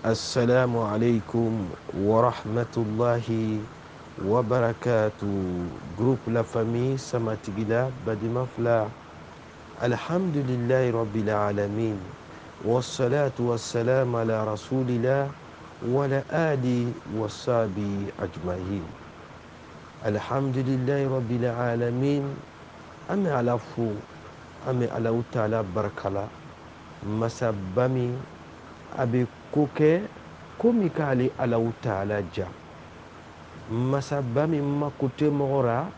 Assalamu alaikum wa rahmatullahi wa barakatuh. Groupe La Famille Samatigila Badima Fla. Alhamdulillahi Rabbil Alamin. Wassalatu wassalam ala Rasulillah wa ala ali wa sahbi ajmahin. Alhamdulillahi Rabbil Alamin. Ame ala fo, ame ala utala barakala. Masabami abe koke komi k'ale Alahu Taala ja masaba min mako tɛ mɔgɔ ra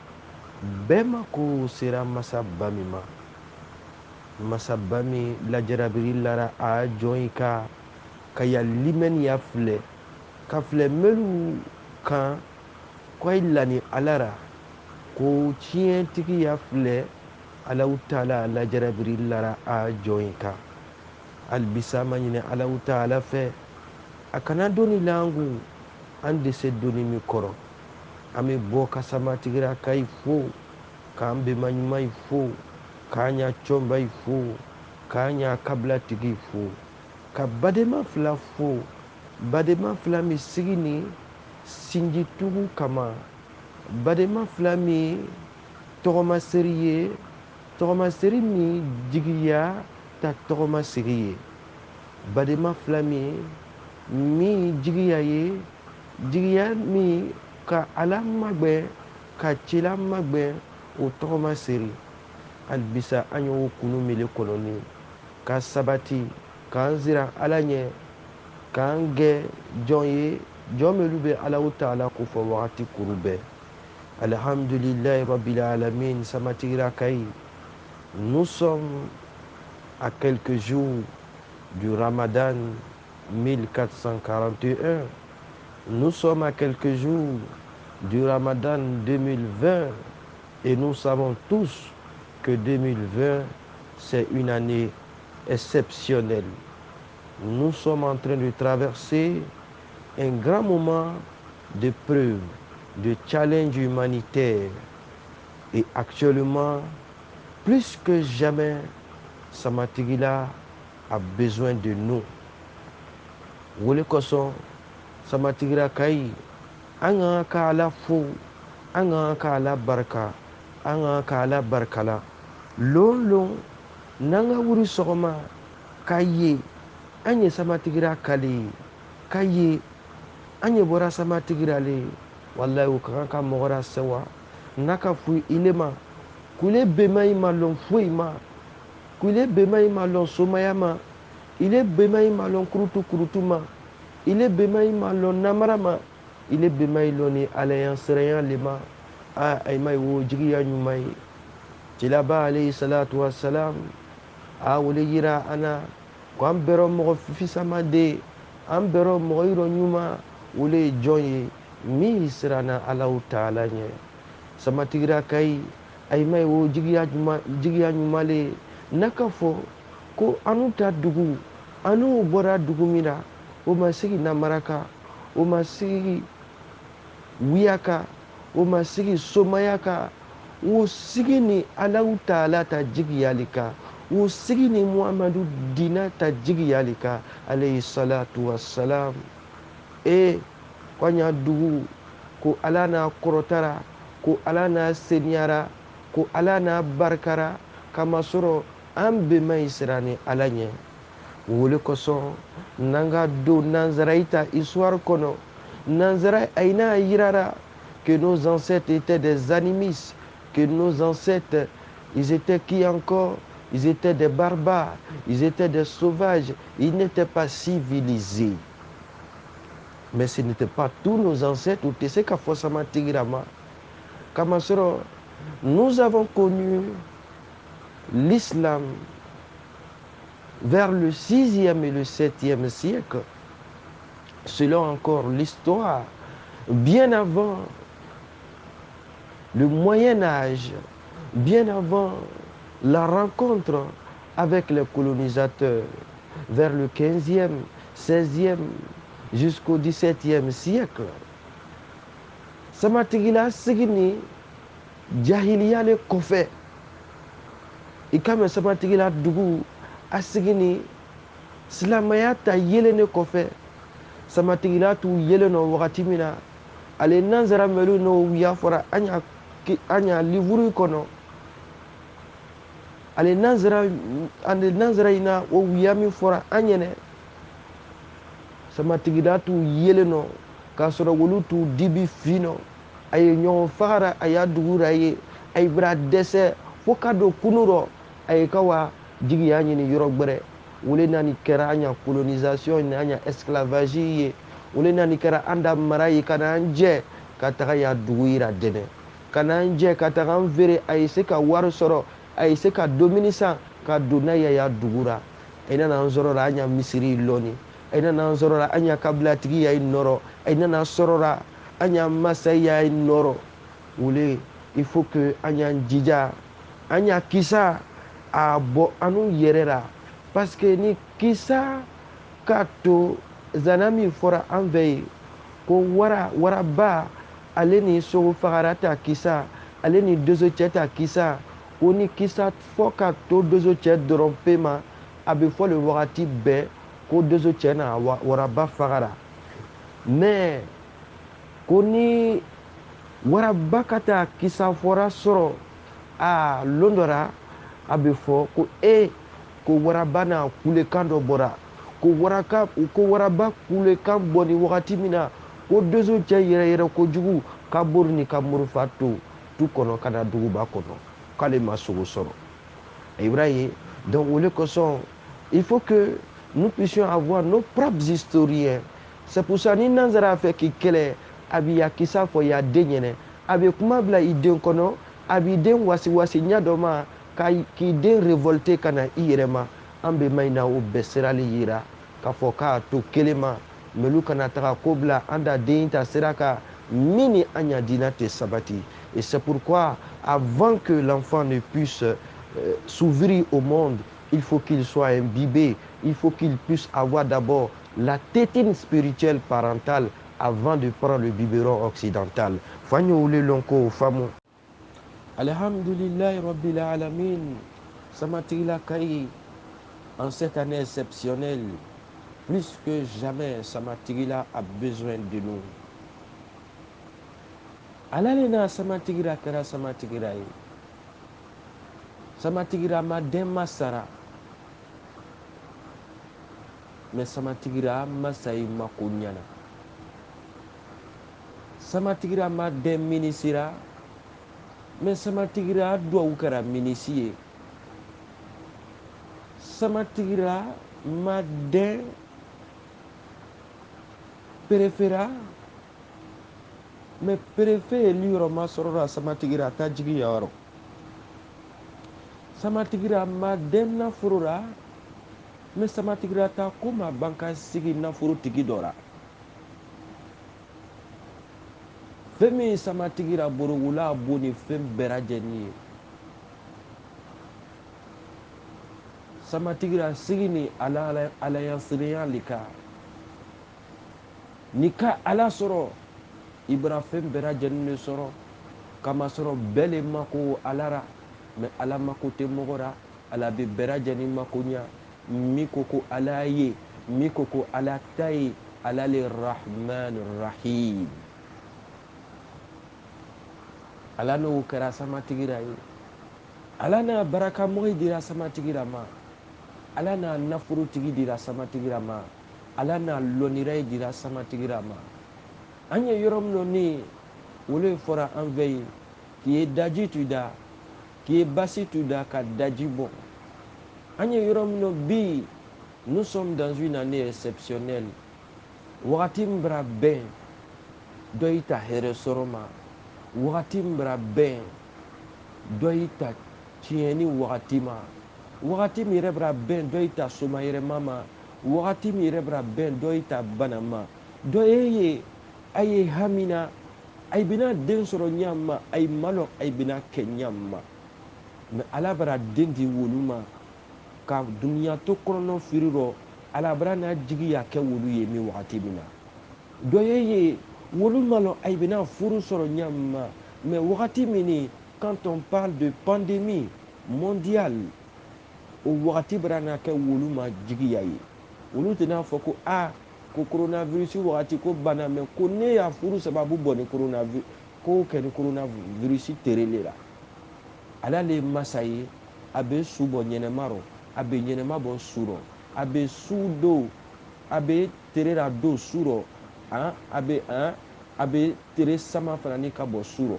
bɛɛ mako sera masaba min ma masaba min lajarabiri lara a jɔn yi ka ya limɛni ya filɛ ka filɛ melu kan ko yi lani ala ra ko tiɲɛtigi ya filɛ Alahu Taala lajarabiri lara a jɔn yi kan halibisa ma ɲinɛ Alahu Taala fɛ a kana doni langu an dɛsɛ doni min kɔrɔ an bɛ bɔ ka samatigira ka yi fo k'an bɛnbaɲuman yi fo k'an ɲa cɔnba yi fo k'an ɲa kabilatigi fo ka badenma fila fo badenma fila min sigi ni sinjitugu kama badenma fila min tɔgɔmaseri ye tɔgɔmaseri min jigiya ta tɔgɔmasegi ye badenma fila min jigiya ye jigiya min ka ala magbɛn ka cila magbɛn o tɔgɔmaseri halibisa an y'o kunu mele kɔnɔni ka sabati k'an zira ala ɲɛ k'an gɛ jɔn ye jɔn minnu bɛ Alahu Taala ko fɔ wagati kuru bɛɛ. Alhamdulillahi Rabbil Alamin samatigira kayi. Nous sommes à quelques jours du Ramadan 1441. Nous sommes à quelques jours du Ramadan 2020 et nous savons tous que 2020 c'est une année exceptionnelle. Nous sommes en train de traverser un grand moment de preuve, de challenge humanitaire et actuellement, plus que jamais, Samatigila a besoin de nous. Wole kosɔn samatigira kayi an ka ka ala fo an ka ka ala barika an ka ka ala barikala lon n'an ka wuri sɔgɔma ka ye an ye samatigira kale ka ye an ye bɔra samatigira le wallahi o ka kan ka mɔgɔra sewa n'a ka fo ile ma kule bɛnba yi ma lɔn foyi ma kule bɛnba yi ma lɔn somaya ma ile bɛnba yi ma lɔn kurutu ma ile bɛnba yi ma lɔn namara ma ile bɛnba yi lɔn ni alayansiranya le ma a ma wo jigiya ɲuman ye cilaba alayhi salatu wassalam a wole yira ana ko an bɛrɛ mɔgɔ fisamaden an bɛrɛ mɔgɔ yirɔ ɲuman wole ye jɔn ye min siranna Alahu Taala ɲɛ samatigira kayi ma wo jigiya ɲuman le n'a ka fɔ ko anu ta dugu anu bɔra dugu min na o ma sigi namara kan o ma sigi wiya kan o ma sigi somaya kan o sigi ni Alahu Taala ta jigiyali kan o sigi ni Muhamadu dina ta jigiyali kan alayhi salatu wassalam ko an y'a dugu ko ala n'a kɔrɔtara ko ala n'a seniyara ko ala n'a barikara kamasɔrɔ an bɛnba yi siranni ala ɲɛ wole kosɔn n'an ka don nanzara yi ta histoire kɔnɔ nanzara a n'a yirara que nos ancêtres étaient des animistes que nos ancêtres ils étaient qui encore ils étaient des barbares ils étaient des sauvages ils n'étaient pas civilisés. Mais ce n'était pas tous nos ancêtres ou tese ka fɔ samatigira ma kamasɔrɔ nous avons connu l'islam vers le 6e et le 7e siècle, selon encore l'histoire, bien avant le Moyen Âge, bien avant la rencontre avec les colonisateurs, vers le 15e, 16e, jusqu'au 17e siècle. Samatigila sigini jahiliya le kɔfɛ i ka mɛn samatigila dugu a sigini silamaya ta yelene kɔfɛ sama tigila t'u yelen nɔ wagati min na ale nanzara mɛlu n'o wiya fɔra an y'a livuru kɔnɔ ale nanzara in na o wiya min fɔra an ɲɛnɛ sama tigila t'u yelen nɔ k'a sɔrɔ olu t'u dibi fi nɔ a ye ɲɔgɔn fagara a y'a dugura ye a ye bira dɛsɛ fo ka don kunu rɔ a ye ka wa jigiya ɲini yɔrɔ gbɛrɛ wole nani kɛra an ɲa colonisation ni an ɲa esclavage ye wole nani kɛra an da mara ye ka n'an jɛ ka taga y'a dugu yira dɛnɛ ka n'an jɛ ka taga an feere a ye se ka wari sɔrɔ a ye se ka domuni san ka don n'a ye y'a dugu ra a nana an sɔrɔ la an ɲa misiri lɔni a nana an sɔrɔ la an ɲa kabilatigi y'a nɔrɔ a nana sɔrɔ la an ɲa masa y'a nɔrɔ wole il faut que an y'an jija an ɲa kisa a bɔ anu yɛrɛ la parce que ni kisa ka to zana min fɔra an fɛ ye ko waraba ale ni sogo fagara ta kisa ale ni dozo cɛ ta kisa ko ni kisa fɔ ka to dozo cɛ dɔrɔn pe ma a bɛ fɔ le wagati bɛɛ ko dozo cɛ na waraba fagara mais ko ni waraba ka taa kisa fɔra sɔrɔ a lon dɔ la a bɛ fɔ ko ko waraba n'a kulekan dɔ bɔra ko waraba kulekan bɔ ni wagati min na ko dozo cɛ yɛrɛ kojugu ka bori ni ka murufa to tu kɔnɔ ka na duguba kɔnɔ k'ale ma sogo sɔrɔ i b'a ye donc o le kosɔn il faut que nous puissions avoir nos propres historiens c'est pour ça ni nanzara fɛ k'i kɛlɛ a b'i ya kisa fɔ y'a den ɲɛnɛ a bɛ kuma bila i den kɔnɔ a b'i den wasiwasi ɲɛ dɔ ma k'i den révolté ka na i yɛrɛ ma an bɛ ma in na o bɛɛ sirali yira k'a fɔ k'a to kelen ma mɛlu kana taga ko bila an da den ta sira kan min ni an ɲa diina tɛ sabati et c'est pourquoi avant que l'enfant ne puisse s'ouvrir au monde il faut qu'il soit imbibé il faut qu'il puisse avoir d'abord la tétine spirituelle parentale avant de prendre le biberon occidental fanyo wule lonko famu alhamdulillahi rabbil alamin sama tigila kai en cette année exceptionnelle plus que jamais sama tigila a besoin de nous alalena sama tigira kɛra sama tigira ye sama tigira ma den masara mais sama tigira masa i mako ɲana sama tigira ma den minisira mais sama tigira duwawu kɛra minisi ye sama tigira ma den préféra mais préfet liyɔrɔ ma sɔrɔla sama tigira ta jigi yɔrɔ sama tigira ma den naforo la mais sama tigira ta ko ma ban ka sigi naforo tigi dɔ la fɛn min sama tigira borogula bo ni fɛn bɛɛ lajɛlen ye sama tigira sigi ni alayansiriya le kan ni ka ala sɔrɔ i bara fɛn bɛɛ lajɛlen de sɔrɔ kama sɔrɔ bɛɛ le mako ala ra mais ala mako tɛ mɔgɔ ra ala bɛ bɛɛ lajɛlen mako ɲa min ko ko ala ye min ko ko ala ta ye ala le rahman rahim ala n'o kɛra sama tigira ye ala n'a baraka mɔgɔ dira sama tigira ma ala n'a nafolo tigi dira sama tigira ma ala n'a lɔnira dira sama tigira ma an ye yɔrɔ min ni olu fɔra an fɛ yen k'i ye daji tu da k'i ye basi tu da ka daji bɔ an ye yɔrɔ min bi nous sommes dans une année exceptionnelle wagati min bɛra bɛn dɔ y'i ta hɛrɛ sɔrɔ ma wagati min bɛra bɛn dɔ y'i ta tiɲɛni wagati ma wagati min yɛrɛ bɛra bɛn dɔ y'i ta somayɛrɛma ma wagati min yɛrɛ bɛra bɛn dɔ y'i ta bana ma dɔ ye a ye hamina a bɛna den sɔrɔ ɲa ma a ye malɔ a bɛna kɛ ɲa ma mais ala bɛra den di wolu ma ka duniya to kɔnɔnɔ firi rɔ ala bɛra n'a jigi y'a kɛ wolu ye min wagati min na dɔ ye wolu malɔ a bɛna furu sɔrɔ ɲa ma mais wagati min quand on parle de pandémie mondiale o wagati bɛra n'a kɛ wolu ma jigiya ye wolu tɛna fɔ ko ko coronavirus wagati ko bana mɛ ko ne y'a furu sababu bɔ ni coronavirus ko kɛ ni coronavirus terele la ala le masa ye a bɛ su bɔ ɲɛnɛma rɔ a bɛ ɲɛnɛma bɔ su rɔ a bɛ su do a bɛ tere la do su rɔ a bɛ tere sama fana ni ka bɔ su rɔ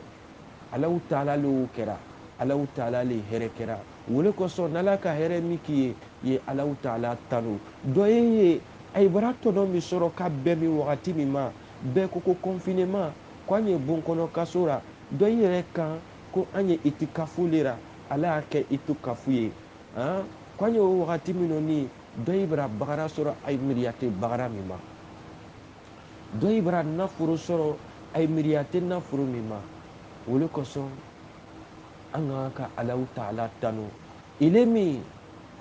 Alahu taala le o kɛra Alahu taala le hɛrɛ kɛra o le kosɔn n'ala ka hɛrɛ min k'i ye Alahu taala tanu dɔ ye a ye bara tɔnɔ min sɔrɔ ka bɛn min wagati min ma bɛɛ ko ko confinement ko an ye bon kɔnɔ kaso la dɔ yɛrɛ kan ko an ye itikafu le la ala y'a kɛ itikafu ye ko an ye o wagati min ni dɔ y'i bara bagara sɔrɔ a ye miiriya tɛ bagara min ma dɔ y'i bara nafolo sɔrɔ a ye miiriya tɛ nafolo min ma o le kosɔn an ka Alahu taala tanu ile min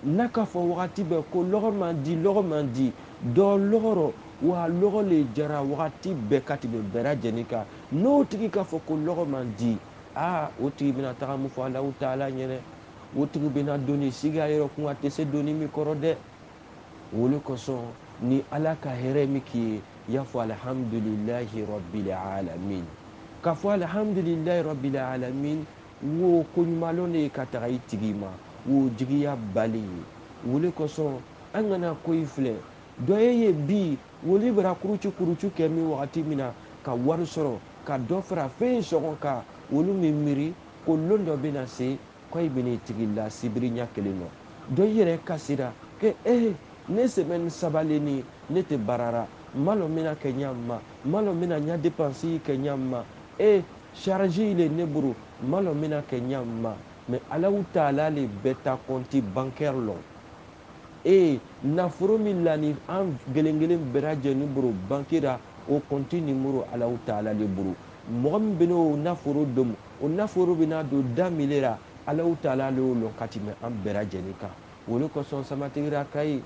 n'a ka fɔ wagati bɛɛ ko lɔgɔ man di dɔ lɔgɔrɔ wa lɔgɔ le jara wagati bɛɛ ka tɛmɛ bɛɛ lajɛlen kan n'o tigi ka fɔ ko lɔgɔ man di o tigi bɛna taga mun fɔ Alahu taala ɲɛnɛ o tigi bɛna doni sigi a yɔrɔ kun a tɛ se doni min kɔrɔ dɛ o le kosɔn ni ala ka hɛrɛ min k'i ye i y'a fɔ alhamdulilahi rabbil alamin k'a fɔ alhamdulilahi rabbil alamin wo koɲumanlɔ de ye ka taga i tigi ma wo jigiya bali ye o le kosɔn an kana ko i filɛ dɔ ye bi woli bara kurucu kɛ min wagati min na ka wari sɔrɔ ka dɔ fara fɛn sɔngɔ kan olu min miiri ko lon dɔ bɛna se ko i bɛn'i tigi la sibiri ɲɛ kelen nɔ dɔ yɛrɛ kasira ke ne semaine saba le ni ne tɛ baarara malo mina kɛ ɲa ma malo mina ɲa dépense kɛ ɲa ma charge le ne bolo malo mina kɛ ɲa ma mais Alahu taala le bɛ ta compte bancaire lɔ nafolo min lani an kelen bɛɛ lajɛlen bolo banque la o compte numéro Alahu taala le bolo mɔgɔ min bɛna o nafolo dɔn o nafolo bɛna don da min la Alahu taala le y'o lɔn ka tɛmɛ an bɛɛ lajɛlen kan o le kosɔn samatigira ka ye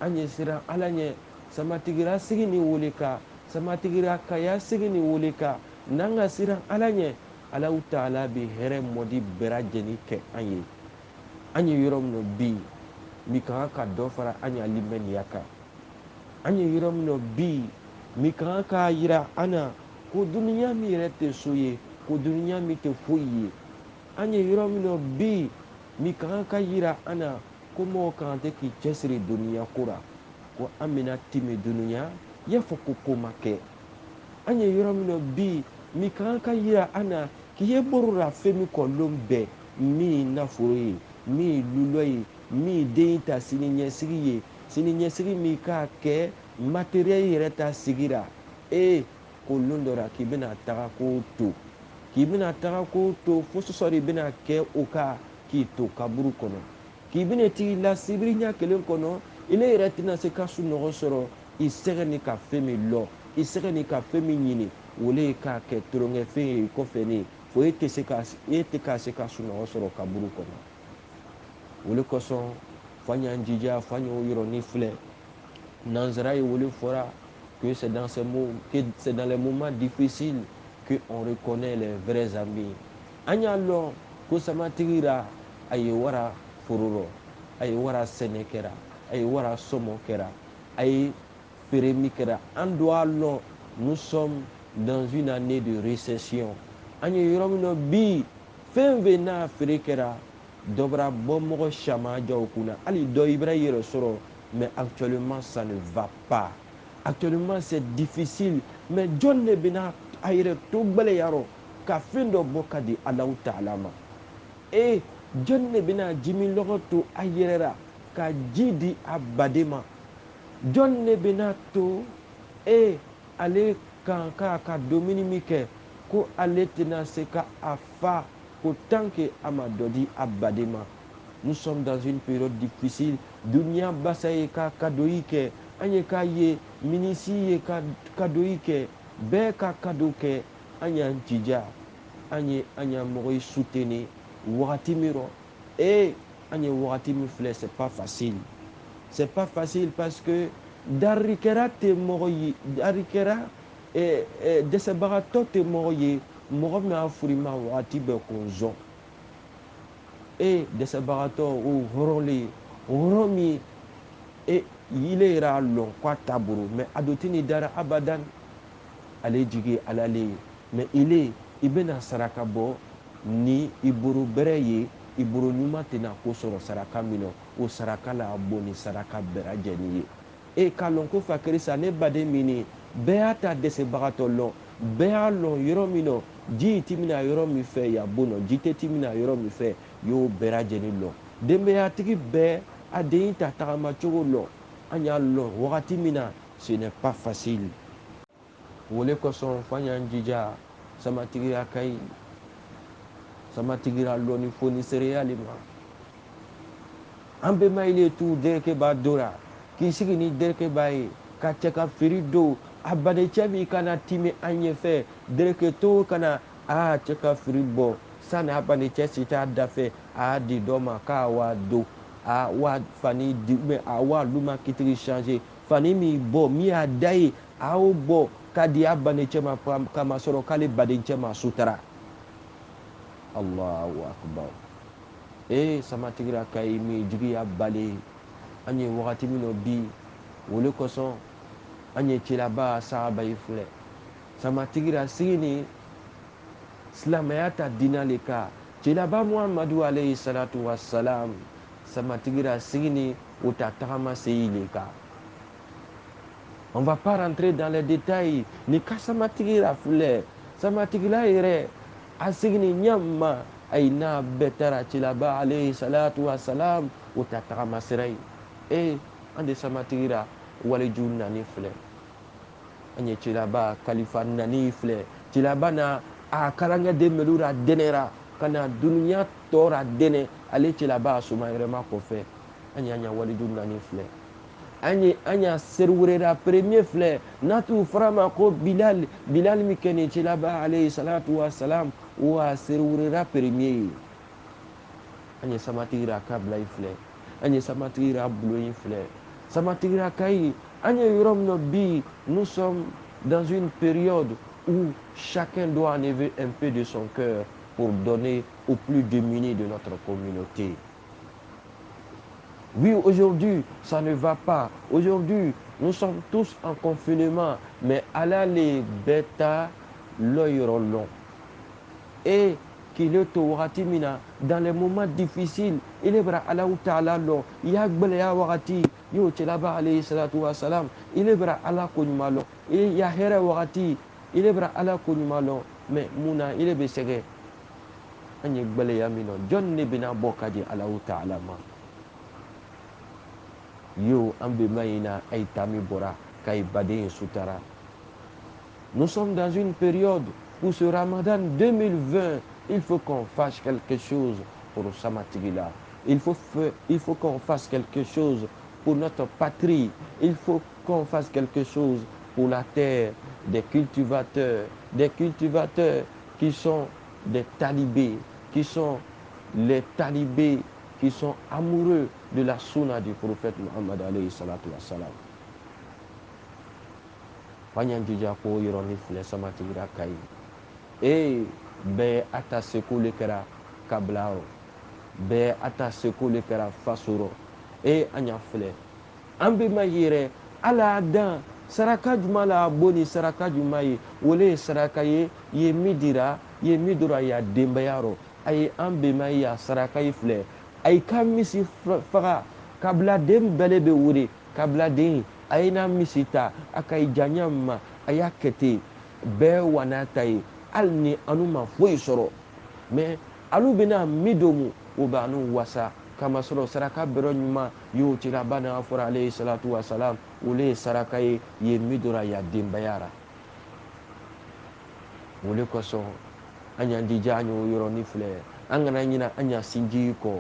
an ye siran ala ɲɛ samatigira sigi ni wele kan samatigira kaya sigi ni wele kan n'an ka siran ala ɲɛ Alahu taala bɛ hɛrɛ mɔdi bɛɛ lajɛlen kɛ an ye yɔrɔ min na bi min kan ka dɔ fara an ya limaniya kan an ye yɔrɔ min na bi min kan ka yira an na ko duniya min yɛrɛ tɛ so ye ko duniya min tɛ foyi ye an ye yɔrɔ min na bi min kan ka yira an na ko mɔgɔ kan tɛ k'i cɛsiri duniya ko la ko an bɛna tɛmɛ duniya i y'a fɔ ko ko ma kɛ an ye yɔrɔ min na bi min kan ka yira an na k'i ye borora fɛn min kɔlɔn bɛɛ min ye nafolo ye min ye lulɔ ye min ye den ta sini ɲɛsigi min k'a kɛ matériel yɛrɛ ta sigira ko lon dɔ la k'i bɛna taga k'o to fo sɔsɔ de bɛna kɛ o ka k'i to kaburu kɔnɔ k'i bɛna tigi la sibiri ɲɛ kelen kɔnɔ ile yɛrɛ tɛna se ka sunɔgɔ sɔrɔ i sɛgɛ ni ka fɛn min lɔ i sɛgɛ ni ka fɛn min ɲini o le ye k'a kɛ toronkɛfɛn ye kɔfɛ ne fo e tɛ ka se ka sunɔgɔ sɔrɔ kaburu kɔnɔ o le kosɔn fo an y'an jija fo an y'o yɔrɔnin filɛ nanzara ye o le fɔra que c'est dans les moments difficiles qu'on reconnaît les vrais amis an y'a lɔn ko samatigira a ye wara foro rɔ a ye wara sɛnɛ kɛra a ye wara sɔmɔ kɛra a ye feere min kɛra an doit lɔn nous sommes dans une année de récession an ye yɔrɔ min na bi fɛn fɛn n'a feere kɛra dɔ bara bɔ mɔgɔ caman jaw kunna hali dɔ i bɛra yɛrɛ sɔrɔ mais actuellement ça ne va pas actuellement c'est difficile mais jɔn de bɛna a yɛrɛ to gbɛlɛyarɔ ka fɛn dɔ bɔ ka di Alahu taala ma jɔn de bɛna jimi lɔgɔ to a yɛrɛ la ka ji di a baden ma jɔn de bɛna to ale kan ka domuni min kɛ ko ale tɛna se ka a fa ko tant que a ma dɔ di a baden ma nous sommes dans une période difficile duniya basa ye ka kadoyi kɛ an ye k'a ye minisi ye ka kadoyi kɛ bɛɛ ka kado kɛ an y'an jija an y'an mɔgɔ yi soutenir wagati min rɔ an ye wagati min filɛ c'est pas facile parce que dari kɛra tɛ mɔgɔ ye dari kɛra dɛsɛbagatɔ tɛ mɔgɔ ye mɔgɔ min y'a furu i ma wagati bɛɛ k'o zɔn dɛsɛbagatɔ o hɔrɔn le ye hɔrɔn min ile ira lon kwa taburu mais adotini dara abadan ale jigi alale mais ile ibena saraka bɔ ni iburu bɛrɛ ye iburu ɲuman tɛna ko sɔrɔ saraka min na o saraka la bon ni saraka bɛɛ lajɛlen ye e k'a lɔn ko fakirisa ne baden min bɛɛ y'a ta dɛsɛbagatɔ lɔn bɛɛ y'a lɔn yɔrɔ min na ji ti mina yɔrɔ min fɛ ya bon na ji tɛ ti mina yɔrɔ min fɛ y'o bɛɛ lajɛlen lɔn denbayatigi bɛɛ a den ta tagama cogo lɔn an y'a lɔn wagati min na ce n'est pas facile wole kosɔn f'an y'an jija samatigiya ka ɲi samatigira lɔnni foni seereyali ma an bɛnba ile tu derekeba dora k'i sigi ni derekeba ye ka cɛ ka firi don a badencɛ min kana timi an ɲɛfɛ dereketo kana cɛ ka firi bɔ sani a badencɛ si t'a da fɛ a y'a di dɔ ma k'a wa don a wa fani di a wa luma kitigi changer fani min bɔ min y'a da ye a y'o bɔ k'a di a badencɛ ma kama sɔrɔ k'ale badencɛ ma sutara Allahu akbar samatigira ka ɲi min jigiya bale an ye wagati min na bi wole kosɔn an ye cilaba sahaba yi filɛ samatigira sigi ni silamɛya ta diinɛ le kan cilaba muhamadu alayhi salatu wassalam samatigira sigi ni o ta tagama seyi le kan on va pas rentrer dans les détails ni ka samatigira filɛ samatigila yɛrɛ a sigi ni ɲama ay n'a bɛɛ taara cilaba alayhi salatu wassalam o ta tagama sira ye an de samatigira waliju nani filɛ an ye cilaba kalifa nani filɛ cilaba na a kalankɛden melura dɛnɛra ka na duniya tɔra dɛnɛ ale cilaba suma yɛrɛma kɔfɛ an y'an ya waliju nani filɛ an y'a seriwurera premier filɛ n'a t'u fɔra ma ko bilal min kɛ ni cilaba alayhi salatu wassalam o a seriwurera premier ye an ye samatigira kabila yi filɛ an ye samatigira bulo yi filɛ samatigira kayi an ye yɔrɔ min na bi nous sommes dans une période où chacun doit enlever un peu de son cœur pour donner aux plus démunis de notre communauté. Oui, aujourd'hui, ça ne va pas. Aujourd'hui, nous sommes tous en confinement, mais Allah les bêta l'oyrolon. Et qu'il est au Ratimina, dans les moments difficiles, il est bra Allah Ta'ala lo, yagbele ya wakati, yo chelaba alayhi salatu wa salam, il est bra Allah konyumalo, il ya here wakati, il est bra Allah konyumalo, mais muna il est besege. Anye gbele ya mino, John ne bina bokaji Allah Ta'ala ma. Yo ambe maina ay tami bora, kay badin sutara. Nous sommes dans une période pour ce Ramadan 2020, il faut qu'on fasse quelque chose pour Samatigila. Il faut qu'on fasse quelque chose pour notre patrie. Il faut qu'on fasse quelque chose pour la terre, des cultivateurs qui sont des talibés, qui sont les talibés qui sont amoureux de la sunna du prophète Muhammad alayhi salatu wassalam. Fanyan jija ko yɔrɔni filɛ samatigira ka ɲi bɛɛ a ta seko le kɛra kabila rɔ bɛɛ a ta seko le kɛra faso rɔ an y'a filɛ an bɛma yɛrɛ ala dan saraka juman la bon ni saraka juman ye wole ye saraka ye ye min dira ye min dora ya denbaya rɔ a ye an bɛma ye a saraka ye filɛ a ye ka misi faga kabiladen bɛɛ le bɛ wele kabiladen a ye n'a misi ta a ka janya ma a y'a kɛ ten bɛɛ wana ta ye hali ni anu ma foyi sɔrɔ mais alu bɛna min don mu o bɛ anu wasa kama sɔrɔ saraka bɛrɛ ɲuman y'o cilaba n'a fɔra alayhi salatu wasalam olu ye saraka ye ye min dora ya denbaya ra o de kosɔn an y'an jija an y'o yɔrɔnin filɛ an kana ɲina an y'a sinji kɔ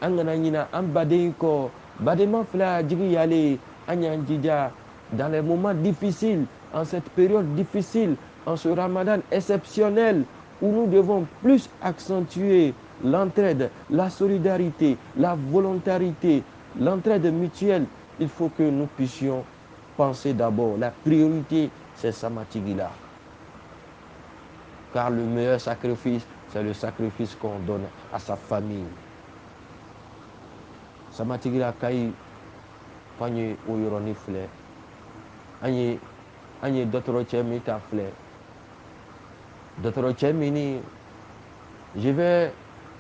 an kana ɲina an baden kɔ badenma filɛ a jigi yalen an y'an jija dans les moments difficiles en cette période difficile en ce Ramadan exceptionnel où nous devons plus accentuer l'entraide, la solidarité, la volontarité, l'entraide mutuelle. Il faut que nous puissions penser d'abord. La priorité, c'est Samatigila. Car le meilleur sacrifice, c'est le sacrifice qu'on donne à sa famille. Samatigila Kaï, an ye o yɔrɔnin filɛ an ye dɔgɔtɔrɔ cɛ min ta filɛ dɔgɔtɔrɔ cɛ min ni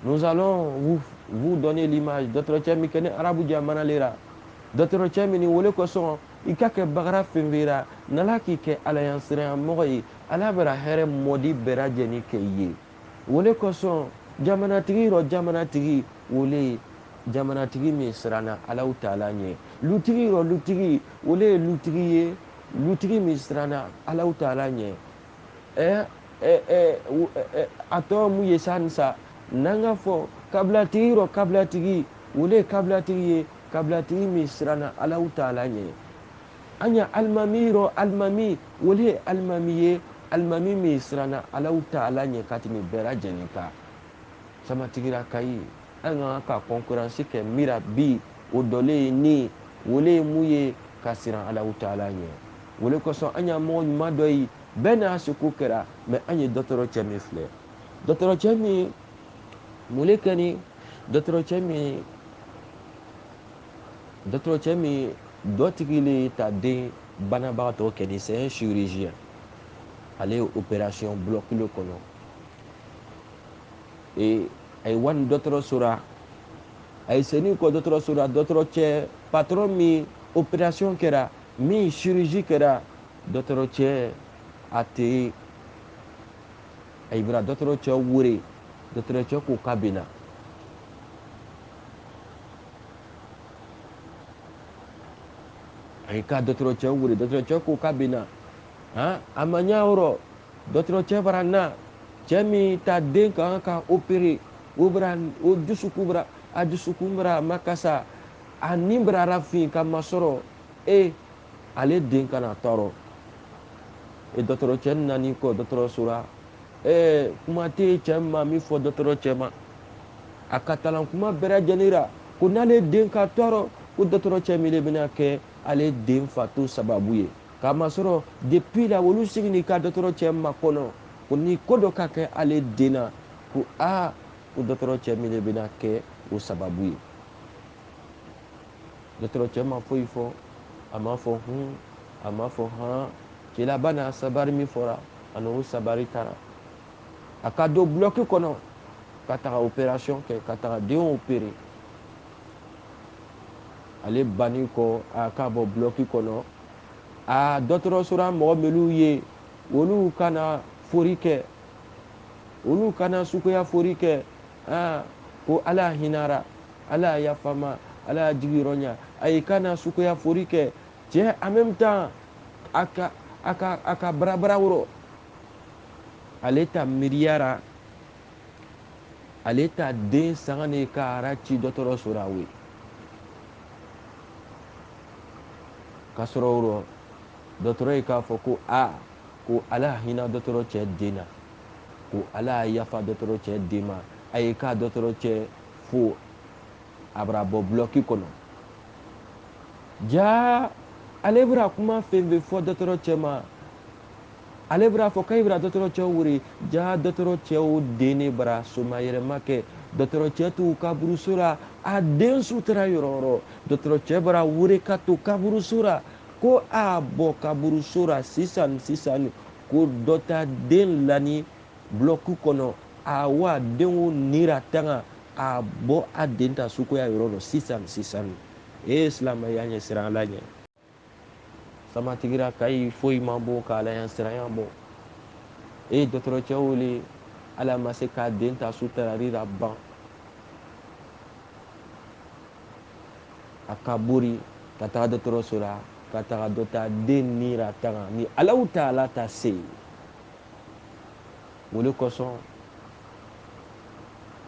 nous allons vous donner l'image dɔgɔtɔrɔ cɛ min kɛ ni arabu jamana le ra dɔgɔtɔrɔ cɛ min ni wele kosɔn i ka kɛ bagara fɛn fɛn ra n'ala k'i kɛ alayansiranya ye ala bɛra hɛrɛ mɔdi bɛɛ lajɛlen kɛ i ye wele kosɔn jamanatigi rɔ jamanatigi wele jamanatigi min siranna Alahu Taala ɲɛ lutigi rɔ lutigi wele ye lutigi ye lutigi min siranna Alahu Taala ɲɛ a tɔ mun ye sa ni sa n'an ka fɔ kabilatigi rɔ kabilatigi wele ye kabilatigi ye kabilatigi min siranna Alahu Taala ɲɛ an ya alimami rɔ alimami wele ye alimami ye alimami min siranna Alahu Taala ɲɛ ka tɛmɛ bɛɛ lajɛlen kan samatigira kayi an ka concurrence kɛ mira bi o dɔlen ye ni wele ye mun ye ka siran Alahu Taala ɲɛ wele kosɔn an ya mɔgɔ ɲuman dɔ ye bɛɛ n'a seko kɛra mais an ye dɔgɔtɔrɔ cɛ min filɛ dɔgɔtɔrɔ cɛ min mun le kɛ ni dɔgɔtɔrɔ cɛ min dɔ tigi le ta den banabagatɔ kɛ ni c'est un chirurgien ale ye opération bloc le kɔnɔ a ye wani dɔgɔtɔrɔso ra a ye senni kɔ dɔgɔtɔrɔso ra dɔgɔtɔrɔ cɛ patron min opération kɛra min chirurgie kɛra dɔgɔtɔrɔ cɛ a tɛ a ye bira dɔgɔtɔrɔ cɛ wele dɔgɔtɔrɔ cɛ ko k'a bɛ na a ye ka dɔgɔtɔrɔ cɛ wele dɔgɔtɔrɔ cɛ ko k'a bɛ na a ma ɲɛ yɔrɔ dɔgɔtɔrɔ cɛ bara na cɛ min ta den kan ka opérer o dusukun bara makasa a ni bara rafin ka masɔrɔ ale den kana tɔɔrɔ dɔgɔtɔrɔ cɛ nani kɔ dɔgɔtɔrɔso ra kuma tɛ cɛ ma min fɔ dɔgɔtɔrɔ cɛ ma a ka talan kuma bɛɛ lajɛlen ra ko n'ale den ka tɔɔrɔ ko dɔgɔtɔrɔ cɛ min de bɛna kɛ ale den fatu sababu ye k'a masɔrɔ depuis la olu sigini ka dɔgɔtɔrɔ cɛ ma kɔnɔ ko ni ko dɔ ka kɛ ale den na ko ko dɔgɔtɔrɔ cɛ min de bɛna kɛ o sababu ye dɔgɔtɔrɔ cɛ ma foyi fɔ a ma fɔ a ma fɔ cɛlaba n'a sabari min fɔra a n'o sabari taara a ka don bloc kɔnɔ ka taga opération kɛ ka taga den opérer ale banni kɔ a ka bɔ bloc kɔnɔ dɔgɔtɔrɔso ra mɔgɔ minnu ye olu kana fori kɛ olu kana sukoya fori kɛ ko ala hinara ala yafama ala jigiyɔrɔnya ayi kana sukoya fori kɛ cɛ en même temps a ka barabara wɔrɔ ale ta miiriyara ale ta den sanga ne ka ara ci dɔgɔtɔrɔso ra we ka sɔrɔ wɔrɔ dɔgɔtɔrɔ ye k'a fɔ ko ko ala hinɛ dɔgɔtɔrɔ cɛ den na ko ala yafa dɔgɔtɔrɔ cɛ den ma a ye k'a dɔgɔtɔrɔ cɛ fo a bara bɔ bloc kɔnɔ ja ale bɛra kuma fɛn fɛn fɔ dɔgɔtɔrɔ cɛ ma ale bɛra fɔ k'a bɛra dɔgɔtɔrɔ cɛ wele ja dɔgɔtɔrɔ cɛw den ne bara somayɛlɛma kɛ dɔgɔtɔrɔ cɛ t'u kaburuso la a den sutura yɔrɔ yɔrɔ dɔgɔtɔrɔ cɛ bara wele ka to kaburuso la ko bɔ kaburuso la sisan ko dɔ ta den lani bloc kɔnɔ wa denw nira tanga a bɔ a den ta sukoya yɔrɔ dɔ sisan silamɛya ɲɛ siran ala ɲɛ samatigira kayi foyi ma bɔ ka ala ɲɛ siranya bɔ dɔgɔtɔrɔ cɛ wele ala ma se k'a den ta sutarali la ban a ka bori ka taga dɔgɔtɔrɔso la ka taga dɔ ta den nira tanga ni Alahu Taala ta se wele kosɔn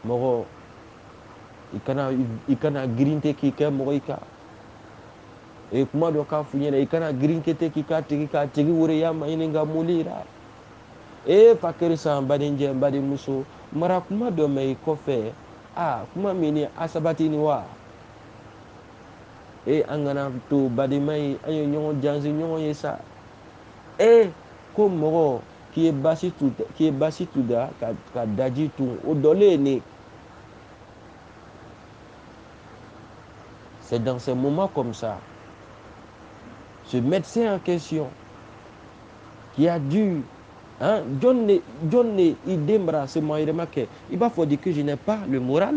mɔgɔ i kana girinte k'i kɛ mɔgɔ i kan kuma dɔ k'a f'u ɲɛna i kana girinkete k'i k'a tigi wele y'a ma ɲininka moli ra fakɛri san badenjɛ n badenmuso mara kuma dɔ mɛn i kɔfɛ kuma min ni a sabati ni wa an kana to badenma ye an ye ɲɔgɔn jansi ɲɔgɔn ye sa ko mɔgɔ k'i ye basi tu da ka daji tun o dɔlen ye ne c'est dans ces moments comme ça Ce médecin en question qui a dû John il dembra ce moyen que il va faut dire que je n'ai pas le moral.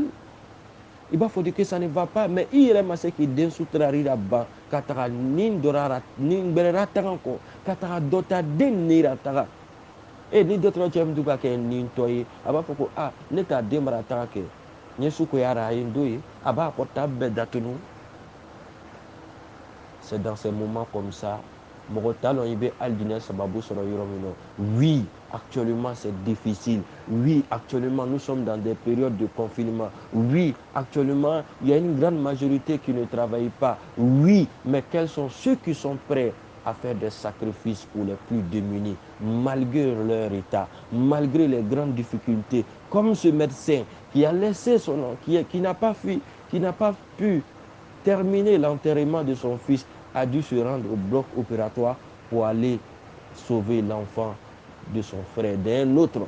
Il va faut dire que ça ne va pas, mais il est ce qui den sutrari là-bas, katara nin dorara nin berera tango, katara dota den nira taga. Et ni d'autres chefs du cas que nin toye, aba foko ne ta dembra taga que ni suko yara indoye, aba portable datunu. C'est dans ces moments comme ça, oui, actuellement c'est difficile. Oui, actuellement nous sommes dans des périodes de confinement. Oui, actuellement il y a une grande majorité qui ne travaille pas. Oui, mais quels sont ceux qui sont prêts à faire des sacrifices pour les plus démunis, malgré leur état, malgré les grandes difficultés, comme ce médecin qui a laissé son nom, qui n'a pas pu terminer l'enterrement de son fils, a dû se rendre au bloc opératoire pour aller sauver l'enfant de son frère, d'un autre,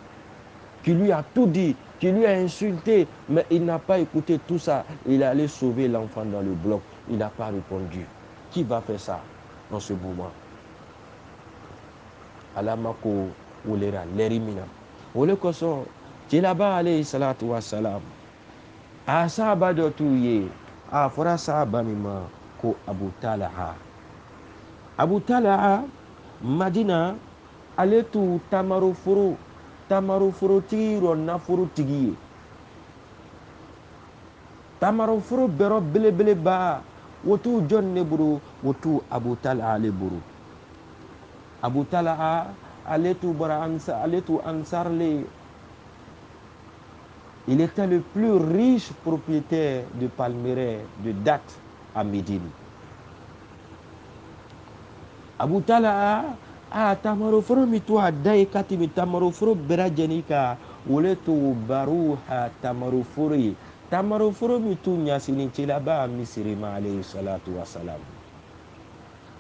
qui lui a tout dit, qui lui a insulté, mais il n'a pas écouté tout ça. Il est allé sauver l'enfant dans le bloc. Il n'a pas répondu. Qui va faire ça en ce moment? Alamako Olera, Lerimina. Ole koso, Tilaba alayhi salatu wassalam. A sahaba do tuye, a fora sahaba mima ko Abu Talha. Abu Talha, Madina, ale tu tamaro foro tigi nafuru tigi. Tamaro foro bero belebeleba, wotu John ne buru, wotu Abu Talha ale buru. Abu Talha ale tu ansar le. Il était le plus riche propriétaire de palmeraie de date à Médine. Abu Talha tamaro foro mitu adai katimi tamaro foro bera jenika wole to baruha tamaro foro mitu nyasini chilaba misirima alayhi salatu wassalam.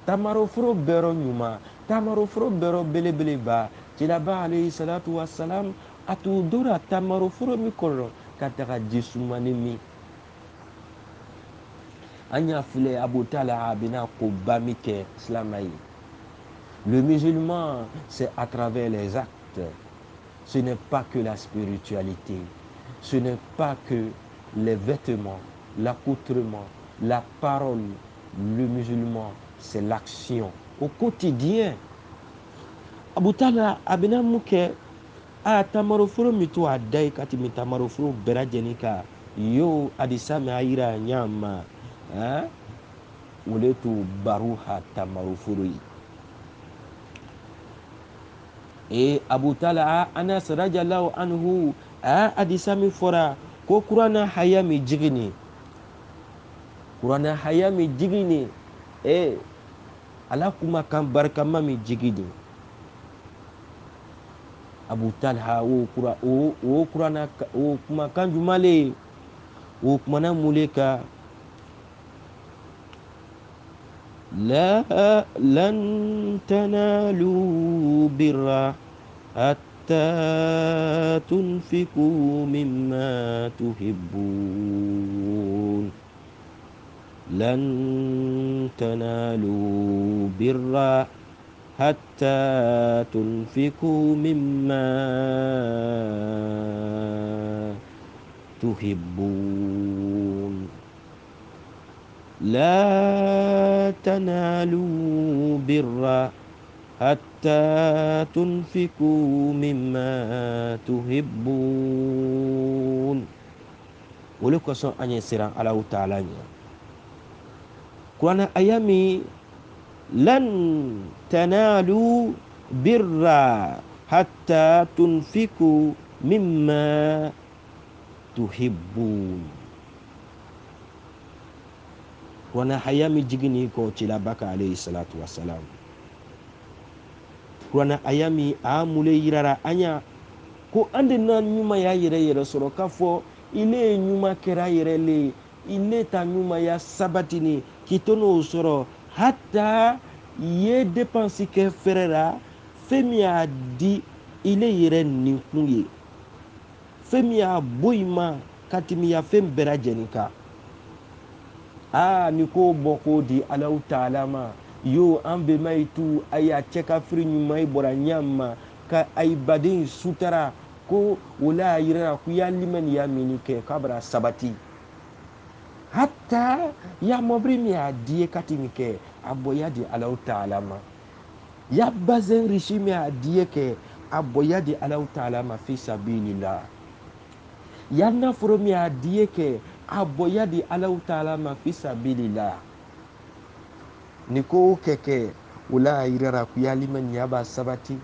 Tamaro foro bero nyuma, tamaro foro bero belebeleba chilaba alayhi salatu wassalam atu dora tamaro foro mikoro kataka jisumani mi. Anya file Abu Talha bina ko bamike islamai. Le musulman, c'est à travers les actes. Ce n'est pas que la spiritualité. Ce n'est pas que les vêtements, l'accoutrement, la parole. Le musulman, c'est l'action au quotidien. Abu Talha abina muke tamarofuro mitu adai kati mitamarofuro berajenika yo adisame aira nyama uletu baruha tamarofuro. Et Abu Talha Anas radiyallahu anhu adisami fora ko kurana hayami jigini. Kurana hayami jigini ala kuma kan barkama mi jigini. Abu Talha o kurana o kuma kan jumale o kuma na muleka lan tanalu birra hatta tunfiku mimma tuhibbun. Lan tanalu birra hatta tunfiku mimma tuhibbun. La tanalu birra hatta tunfiku mimma tuhibbun. Oleh kosong anya serang Allah Ta'alanya. Kuana ayami lan tanalu birra hatta tunfiku mimma tuhibbun. Kuana ayami jigini ko Cilabaka alayhi salatu wassalam. Kuana ayami amule yirara anya ko ande na nyuma ya yere soro kafo ile nyuma kera yere le ile ta nyuma ya sabatini kitono soro hatta ye dépense ke ferera femi a di ile yere ninkunye femi a boyma katimi ya fem bera jenika ni ko boko di Allah Ta'ala ma yo an bɛnma tu a y'a cɛ ka firi ɲuman bɔra ɲama ka ay baden sutara ko wala yira ku ya liman ya mini ke kabra sabati hatta ya mobri mi a die katimi ke aboya di Allah Ta'ala ma ya bazen rishi mi a die ke aboya di Allah Ta'ala ma fi sabilillah ya nafuro mi a die ke aboya di Allah Ta'ala ma fi sabilillah niko keke wala yira ku ya liman ya ba sabati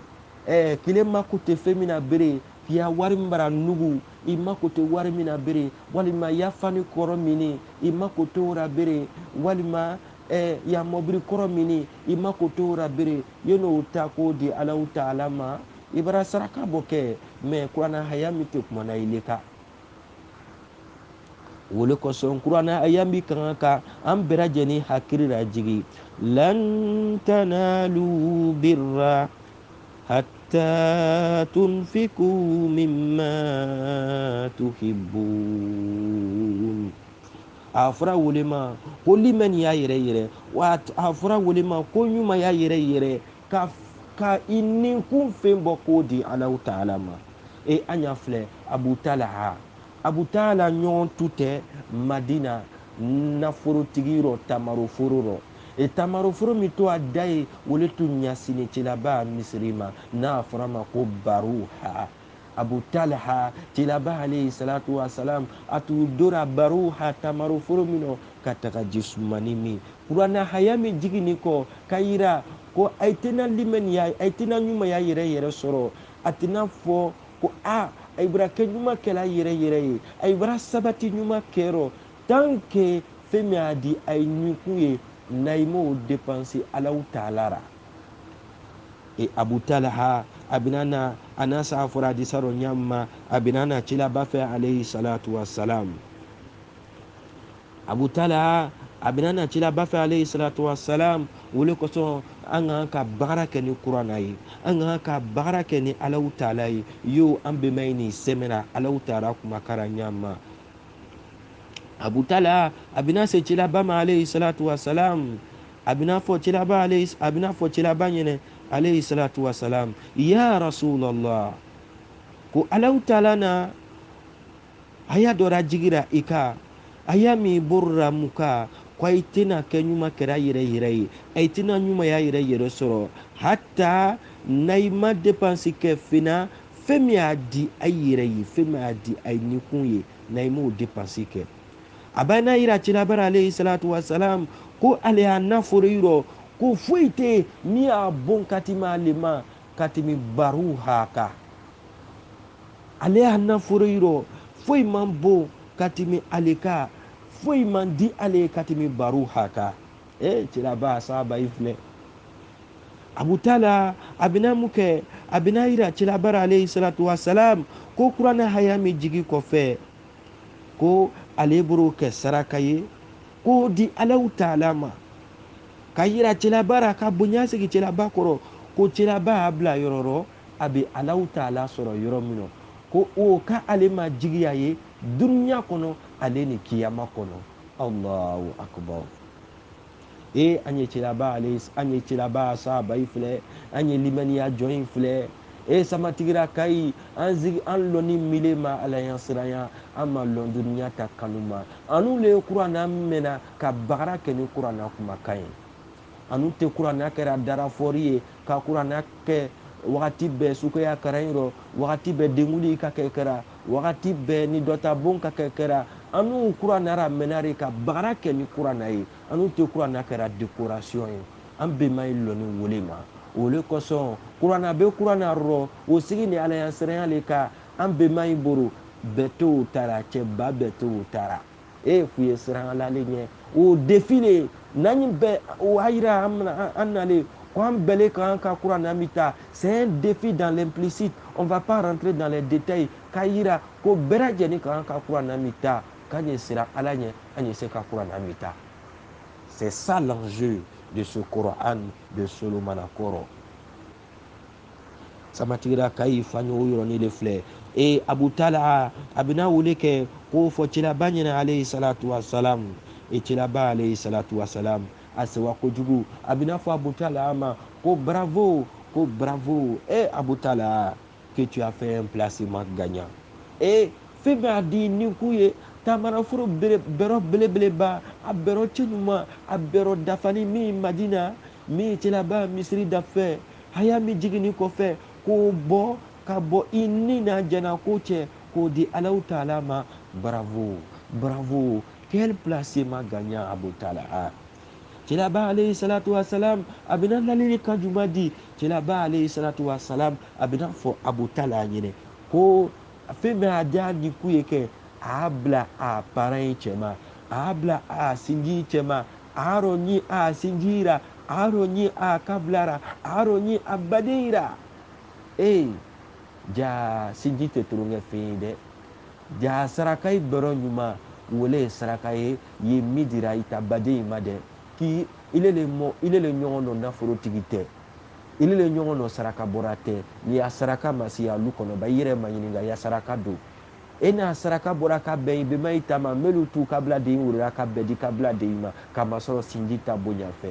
kile makute femina bere ya wari mbara nugu imakote wari mina bere walima ya fani koro mini imakote ora bere walima ya mobri koro mini imakote ora bere yeno utako di Allah Ta'ala ma ibara saraka boke me kurana hayami te kumana ileka wole koson kurana ayambi kanka an bera jeni hakirira jigi lan tanalu birra hatta tunfiku mimma tuhibbun afra wulema ko limen ya yere wa afra wulema ko nyuma ya yere ka inni kun fembo ko di Allah Ta'ala ma anya fle Abu Talha nyon tute Madina naforo tigiro tamaro fororo tamaro foro mito adai wole tu nyasini tilaba misrima na aframa ko Baruha Abu Talha tilaba alayhi salatu wasalam atu dora Baruha tamaro foro mino kataka jismanimi kurana hayami jigini ko kayira ko aitena limen ya aitena nyuma ya yere soro atina fo ko ay bra ke nyuma kela yere ay bra sabati nyuma kero tanke femi adi ay nyukuye naimo dépenser Allah Ta'ala Abu Talha abinana anasa afura di saro nyamma abinana chila bafe alayhi salatu wassalam Abu Talha abinana chila bafe alayhi salatu wassalam wole koso anga ka baraka ni Qur'ana yi anga ka baraka ni Allah Ta'ala yi yo ambe maini semena Allah Ta'ala kuma karanyama Abu Talha abina se chila bama alayhi salatu wassalam abina fo chila ba nyene alayhi salatu wassalam ya Rasulullah ko Allah Ta'ala na aya dora jigira ika aya mi burra muka kwa itina ke nyuma kera yire aitina nyuma ya yire soro hatta naima depansi ke fina femi adi ayire femi adi ay nikunye naima depansi ke abana ira chilabara alayhi salatu wassalam ko ale anafuriro ko fuite mi abon katima lema katimi Baruha ka ale anafuriro foi mambo katimi aleka foi mandi ale katimi Baruha ka chilaba sahaba ifle Abu Talha abina muke abina ira chilabara alayhi salatu wassalam ko Qur'ana hayami jigi ko fe ko aleburu ke saraka ye ko di Allah Ta'ala ma kayira chilabara ka bunya sigi chilaba koro ko chilaba abla yororo abi Allah Ta'ala soro yoro mino ko o ka alema jigiya ye dunya kono ale ni kiyama kono Allahu akbar anye chilaba alayhi anye chilaba sahaba ifle anye limaniya join fle sama tigira kai an loni milema alayansiraya ama londunya ta kanuma anu le Qur'ana mena ka bagara ke ni Qur'ana kuma kai anu te Qur'ana kera dara foriye ka Qur'ana ke wakati be sukoya karairo wakati be denguli ka kekera wakati be ni dota bon ka kekera anu Qur'ana ra menari ka bagara ke ni Qur'ana yi anu te Qur'ana kera decoration yi an be mai loni wolema ole koson Qur'ana be Qur'ana ro o sigi ni ala yansere le ka an be mai boro beto tara che ba beto tara fuye sera la ligne o défilé nani be o hayra amna annale quand belé quand Qur'ana mita c'est un défi dans l'implicite on va pas rentrer dans les détails kayira ko beraje ni quand Qur'ana mita kanye sera alanye anye se ka Qur'ana mita c'est ça l'enjeu de ce Coran de Solomon Akoro samatigira kai fanyo yoro ni le fleur Abu Talha abina wule ke ko fo chila banyina alayhi salatu wassalam chila ba alayhi salatu wassalam a sewa kojugu a bɛ n'a fɔ Abu Talha ma ko bravo ko bravo Abu Talha que tu as fait un placement gagnant fɛn bɛ a di nin k'u ye tamaraforo bɛrɛ belebeleba a bɛrɛ cɛ ɲuman a bɛrɛ dafani min Madina min cɛlaba misiri dafɛ haya min jiginni kɔfɛ k'o bɔ ka bɔ i ni n'a jɛnna ko cɛ k'o di Alahu Taala ma bravo bravo quel placement gagnant Abu Talha cɛlaba alayhi salatu wasalam a bɛna ladilikan jumɛn di cɛlaba alayhi salatu wasalam a bɛna fɔ Abu Talha ɲɛnɛ ko fɛn bɛ a diya nin k'u ye kɛ a y'a bila a parent in cɛ ma a y'a bila a sinji cɛ ma a y'a dɔn ni a sinji yira a y'a dɔn ni a kabilara a y'a dɔn ni a baden yira ja sinji tɛ tulonkɛ fɛn ye dɛ ja saraka i bɛrɛ ɲuman wele ye saraka ye ye min dira i ta baden in ma dɛ k'i ile le ɲɔgɔn dɔ nafolotigi tɛ ile le ɲɔgɔn dɔ saraka bɔra tɛ ni a saraka ma se alu kɔnɔ ba i yɛrɛ ma ɲininka ya saraka don n'a saraka bɔra ka bɛn i bɛma i ta ma melu t'u kabila den wurira ka bɛn di kabila den ma k'a sɔrɔ sinji ta bonya fɛ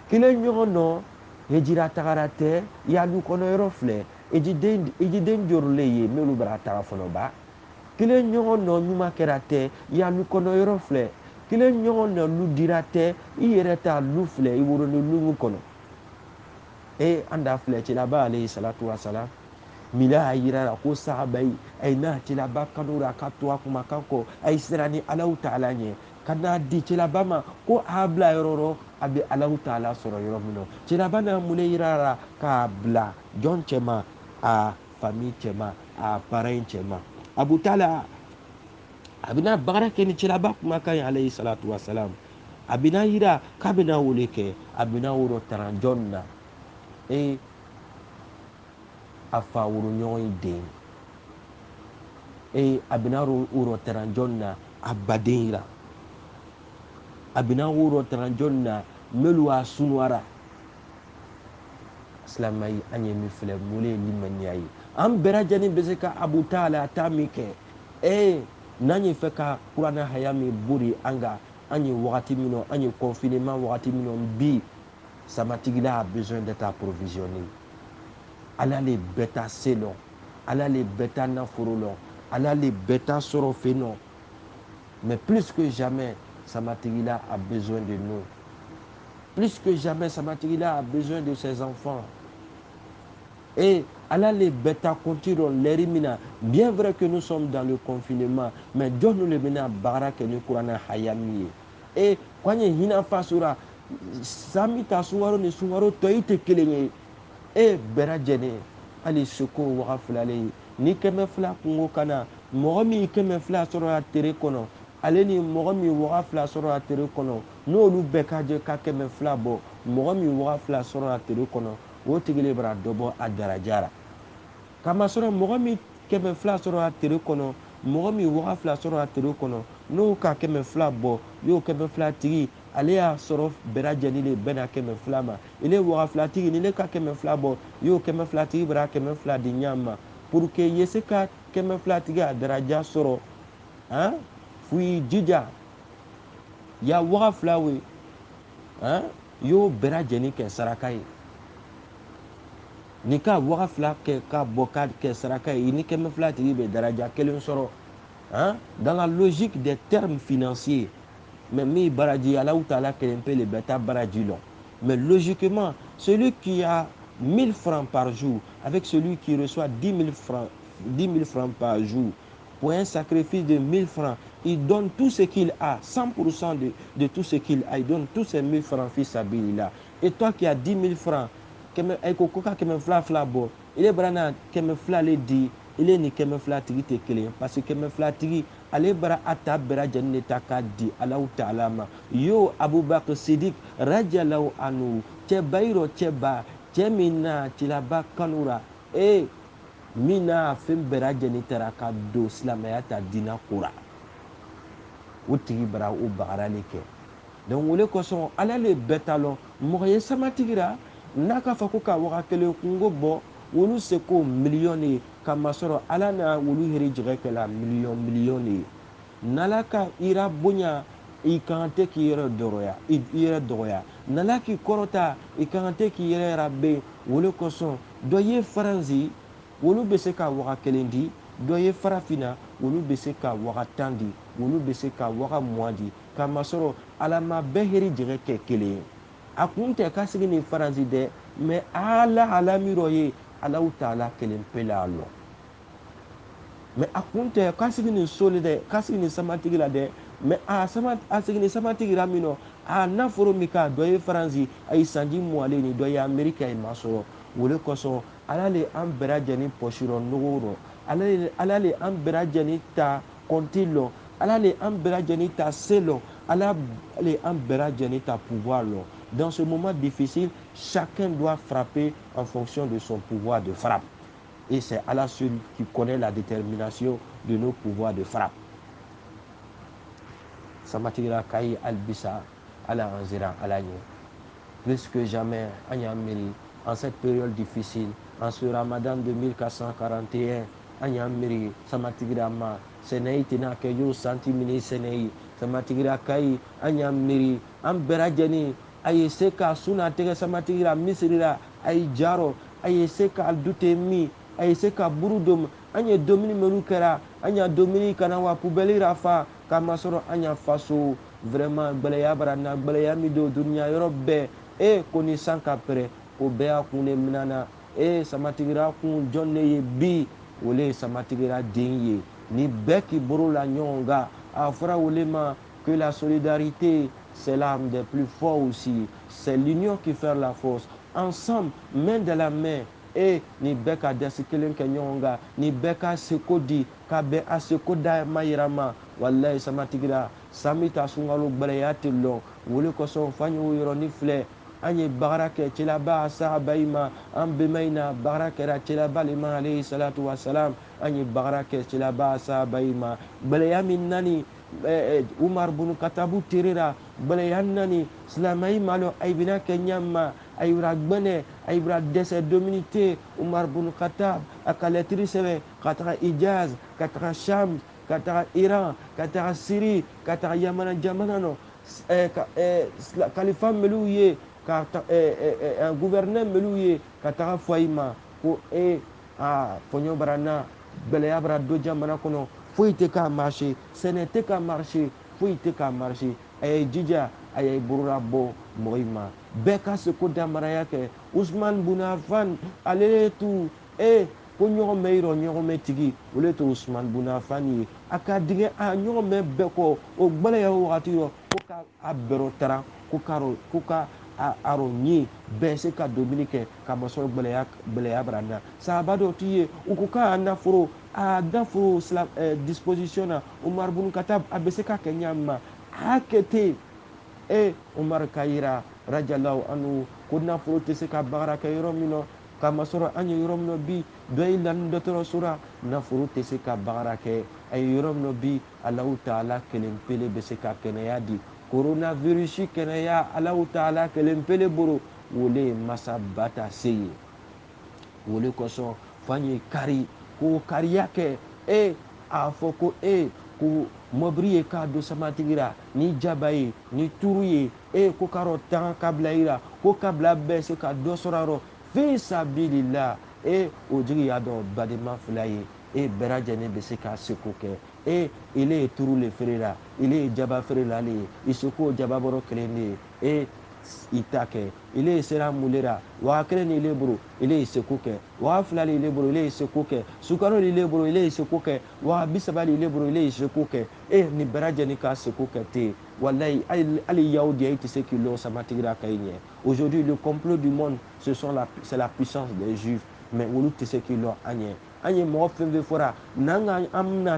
kelen ɲɔgɔn dɔ hejira tagara tɛ yalu kɔnɔ yɔrɔ filɛ ejiden jɔrilen ye melu bara taga fɔlɔ ba kelen ɲɔgɔn dɔ ɲuman kɛra tɛ yalu kɔnɔ yɔrɔ filɛ kelen ɲɔgɔn dɔ lu dira tɛ i yɛrɛ ta lu filɛ i woro ni lu kɔnɔ an da filɛ cɛlaba alayhi salatu wasalam mila a yirara ko sahaba yi a ye n'a cɛlaba kanura a ka to a kumakan kɔ a ye siran ni Alahu Taala ɲɛ ka n'a di cɛlaba ma ko a bila yɔrɔ rɔ a bɛ Alahu Taala sɔrɔ yɔrɔ min na cɛlaba n'a mun yirara k'a bila jɔn cɛ ma a famille cɛ ma a parent cɛ ma Abu Talha a bɛna baara kɛ ni cɛlaba kumakan ye alayhi salatu wasalam a bɛna yira k'a bɛna wele kɛ a bɛna woro taran jɔn na a fa woroɲɔgɔn den a bɛna woro taran jɔn na a baden yira a bɛna woro taran jɔn na melu a sunuwara silamɛ an ye min filɛ mole ye limaniya ye an bɛɛ lajɛlen bɛ se ka Abu Talha ta min kɛ n'an ye fɛ ka kuranɛ haya min bori an kan an ye wagati min na an ye confinement wagati min na bi samatigila a besoin d'être approvisionné ala le bɛɛ ta se lɔ ala le bɛɛ ta nafolo lɔ ala le bɛɛ ta sɔrɔ fɛ nɔ mais plus que jamais samatigila a besoin de nous plus que jamais samatigila a besoin de ses enfants ala le bɛɛ ta compte lɔ l'heure min na bien vrai que nous sommes dans le confinement mais jɔn nu le bɛna baara kɛ ni kuranɛ haya min ye k'an ye hinɛ fasora san min ta sunkaro ni sunkaro tɔ i tɛ kelen ye bɛɛ lajɛlen hali seko waga filalen ni 200 kungo kana mɔgɔ min 200 sɔrɔ a tere kɔnɔ ale ni mɔgɔ min waga 2 sɔrɔ a tere kɔnɔ n'olu bɛɛ ka jɛ ka 200 bɔ mɔgɔ min waga 2 sɔrɔ a tere kɔnɔ o tigi le bara dɔ bɔ a daraja la kamasɔrɔ mɔgɔ min 200 sɔrɔ a tere kɔnɔ mɔgɔ min waga 2 sɔrɔ a tere kɔnɔ n'o ka 200 bɔ y'o 200 tigi ale y'a sɔrɔ bɛɛ lajɛlen de bɛna 200 ma ile waga 2 tigi ni ne ka 200 bɔ y'o 200 tigi bara 200 di ɲan ma pour que ye se ka 200 tigi a daraja sɔrɔ f'u y'i jija ya waga 2 we y'o bɛɛ lajɛlen kɛ saraka ye ni ka waga 2 kɛ ka bɔ ka kɛ saraka ye i ni 200 tigi bɛ daraja kelen sɔrɔ dans la logique des termes financiers mais mi baraji Alahu Taala kelen pe le bɛɛ ta baraji lɔ mais logiquement celui qui a 1000 francs par jour avec celui qui reçoit 10 000 francs par jour pour un sacrifice de 1000 francs il donne tout ce qu'il a 100% de tout ce qu'il a il donne tous ces 1000 francs fi sabilillah et toi qui as 10 000 francs ko ka 200 bɔ ile bara na 200 le di ile ni 200 tigi tɛ kelen parce que 200 tigi ale bara a ta bɛɛ lajɛlen de ta k'a di Alahu Taala ma yo Abubakar Sidik radiallahu anhu cɛba yirɔ cɛba cɛ min na cɛlaba kanura min n'a fɛn bɛɛ lajɛlen taara ka don silamɛya ta diinɛ kora o tigi bara o bagara le kɛ donc o le kosɔn ala le bɛɛ ta lɔ mɔgɔ ye samatigira n'a k'a fɔ ko ka waga kelen kungo bɔ olu se ko miliyɔn de ye kamasɔrɔ ala n'a olu heri jɛgɛ kɛla miliyɔn de ye n'ala ka ira bonya i kan tɛ k'i yɛrɛ dɔgɔya nala k'i kɔrɔta i kan tɛ k'i yɛrɛ rabbe wole kosɔn dɔ ye faransi wolu bɛ se ka waga kelen di dɔ ye farafina wolu bɛ se ka waga 10 di wolu bɛ se ka waga 20 di kamasɔrɔ ala ma bɛɛ heri jɛgɛ kɛ kelen ye a kun tɛ ka sigi ni faransi dɛ mais ala mirɔ ye alahu taala kelen pe la lɔ mais a kun tɛ ka sigi ni soli dɛ ka sigi ni samatigi la dɛ mais a sigi ni samatigi la min nɔ a nafolo min ka dɔ ye faransi a ye sanji mɔlen ni dɔ ye ameriki a ye ma sɔrɔ wole kosɔn ala le an bɛɛ lajɛlen pɔsi rɔ nogo rɔ ala le an bɛɛ lajɛlen ta kɔnti lɔ ala le an bɛɛ lajɛlen ta se lɔ ala le an bɛɛ lajɛlen ta pouvoir lɔ dans ce moment difficile chacun doit frapper en fonction de son pouvoir de frappe. Et c'est Allah seul qui connaît la détermination de nos pouvoirs de frappe. Samatira Kayi Albissa, Allah Anzira Alagné. Plus que jamais, Anyamiri, en cette période difficile, en ce Ramadan de 1441, Anyamiri, Samatigra Ma, Sénéi Tina Keyo, Santimini Sénéi, Samatigra Kayi, Anyamiri, Amberadjani, Ayeseka, Suna Tege Samatigra, Misrira, Ayi Jaro, Ayeseka Aldutemi, a ye se ka buru dom an ye domuni minnu kɛra an y'a domuni kana wa pubɛli rafa k'a sɔrɔ an y'a faso vraiment gbɛlɛya bara na gbɛlɛya min don duniya yɔrɔ bɛɛ ko ni san ka pɛrɛ o bɛɛ y'a kun de minana samatigira kun jɔn ne ye bi ole ye samatigira den ye ni bɛɛ k'i bolo la ɲɔgɔn kan a fɔra ole ma que la solidarité c'est l'arme des plus forts aussi c'est l'union qui fait la force ensemble main dans la main ni bɛɛ ka dɛsi kelen kɛ ɲɔgɔn kan ni bɛɛ ka seko di ka bɛn a seko dama yira ma walayi samatigira san bɛ taa sunkalo gbɛlɛya tɛ lɔn wole kosɔn f'an y'o yɔrɔnin filɛ an ye bagara kɛ cilaba sahabayi ma an bɛnbayi na bagara kɛra cilaba le ma alayhi salatu wasalam an ye bagara kɛ cilaba sahabayi ma gbɛlɛya min nani Umar bunu Katabu terera gbɛlɛya nani silamɛyi ma lɔ ayi bɛna kɛ ɲama ayi wura gbɛnɛ ayi wura dɛsɛ dominité Umar bunu Katab a ka lɛtiri sɛbɛn ka taga Ijaz ka taga Sham ka taga Iran ka taga Syrie ka taga Yamana jamana nɔ kalifa meliw ye ka gouverneur meliw ye ka taga fɔ ayi ma ko fɔɲɔ bara na gbɛlɛya bara do jamana kɔnɔ foyi tɛ k'a marché sɛnɛ tɛ k'a marché foyi tɛ k'a marché a ye jija a ye borora bɔ mɔgɔw ma bɛɛ ka se ko damaraya kɛ Usman bunu Affan ale tu ko ɲɔgɔn mɛn yɔrɔ ɲɔgɔn mɛn tigi o le to Usman bunu Affan ye a ka digɛ a ɲɔgɔn mɛn bɛɛ kɔ o gbɛlɛya wagati rɔ ko ka a bɛrɛ tara ko ka a rɔ ɲɛ bɛɛ se ka domini kɛ ka masɔrɔ gbɛlɛya bara na sahaba dɔw t'i ye u ko k'a nafolo a nafolo disposition na Umar bunu Katab a bɛ se ka kɛ ɲa ma a y'a kɛ ten Umar ka yira rajalahu anhu ko nafolo tɛ se ka bagara kɛ yɔrɔ min na ka masɔrɔ an ye yɔrɔ min na bi dɔ ye lani dɔtɔrɔso la nafolo tɛ se ka bagara kɛ a ye yɔrɔ min na bi Alahu taala kelen pele bɛ se ka kɛnɛya di coronavirus kɛnɛya Alahu taala kelen pele bolo wole ye masaba ta se ye wole kosɔn f'an ye kari k'o kariya kɛ a fɔ ko ko mɔbiri ye k'a don samatigira ni jaba ye ni turu ye ko k'a rɔ tan kabila yira ko kabila bɛɛ se ka dɔ sɔrɔ a rɔ fi sabilillah o jigi y'a dɔn badenma fila ye bɛɛ lajɛlen bɛ se k'a seko kɛ ile ye turu le feere la ile ye jaba feere la ale ye i seko jaba bɔrɔ kelen de ye i ta kɛ ile ye sera mulera waa kelen ni ile bolo ile ye seko kɛ waa fila ni ile bolo ile ye seko kɛ sukaro ni ile bolo ile ye seko kɛ waa 30 ni ile bolo ile ye seko kɛ ni bɛɛ lajɛlen ka seko kɛ ten wallahi hali yahudiya i tɛ se k'i lɔ samatigira ka i ɲɛ aujourd'hui le complot du monde c'est la puissance des juifs mais olu tɛ se k'i lɔ an ɲɛ an ye mɔgɔ fɛn fɛn fɔra n'an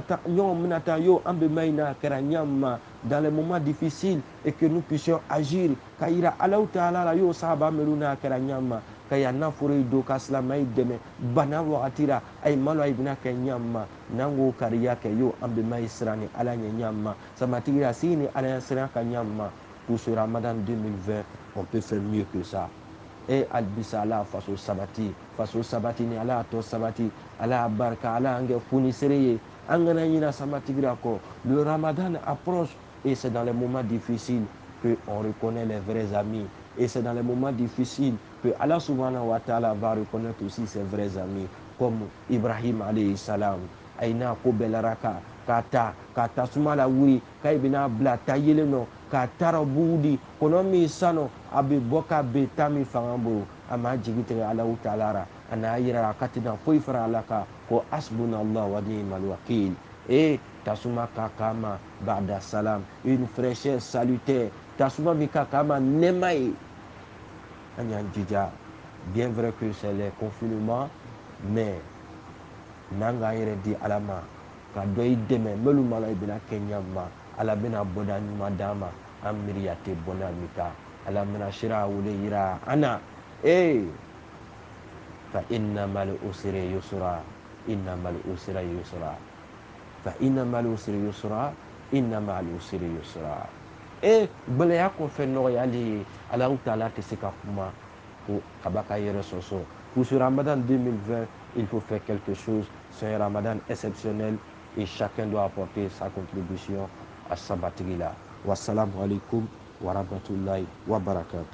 ka ɲɔgɔn bɛna taa yo an bɛnba in na kɛra ɲa ma dans les moments difficiles et que nous puissions agir ka yira Alahu taala la yo sahaba melu n'a kɛra ɲa ma ka ya nafolo yi don ka silamɛya dɛmɛ bana wagati la a ye malo a ye bɛna kɛ ɲa ma n'an k'o kariya kɛ yo an bɛnba yi siran ni ala ɲɛ ɲa ma samatigira sigi ni ala ɲɛ siran ka ɲa ma pour ce Ramadan 2020 on peut faire mieux que ça albisa ala faso sabati ni ala to sabati ala barka ala ange funi sereye an kana ɲina samatigira kɔ le Ramadan approche Et c'est dans les moments difficiles qu'on reconnaît les vrais amis. Et c'est dans les moments difficiles que Allah subhanahu wa ta'ala va reconnaître aussi ses vrais amis, comme Ibrahim alayhi salam. Aina ko belaraka kata sumala wuri kai bina bla tayele no ka tarabudi kono mi sano abe boka be tami fangambo ama jigite ala utalara ana yira katina foi fara alaka ko asbunallahu wa ni'mal wakil. Et tasuma kakama ba'da salam, une fraîcheur salutaire. Tasuma mikakama nemaye. Anyanjija. Bien vrai que c'est les confinements, mais nanga yɛrɛ di ala ma ka dɔ i dɛmɛ melu mala i bɛna kɛ ɲama ala bɛna bɔda ɲuman d'an ma an miiriya tɛ bɔda min kan ala bɛna sira wele yira an na fa inna mal usri yusra inna mal usri yusra fa inna mal usri yusra inna mal usri yusra gɛlɛya kɔfɛ nɔgɔyali ye alahu taala tɛ se ka kuma ko a b'a ka yɛrɛ sɔsɔ. Pour ce Ramadan 2020, il faut faire quelque chose. C'est un Ramadan exceptionnel et chacun doit apporter sa contribution à Sabatigila. Wassalamu alaikum wa rahmatullahi wa barakatuh.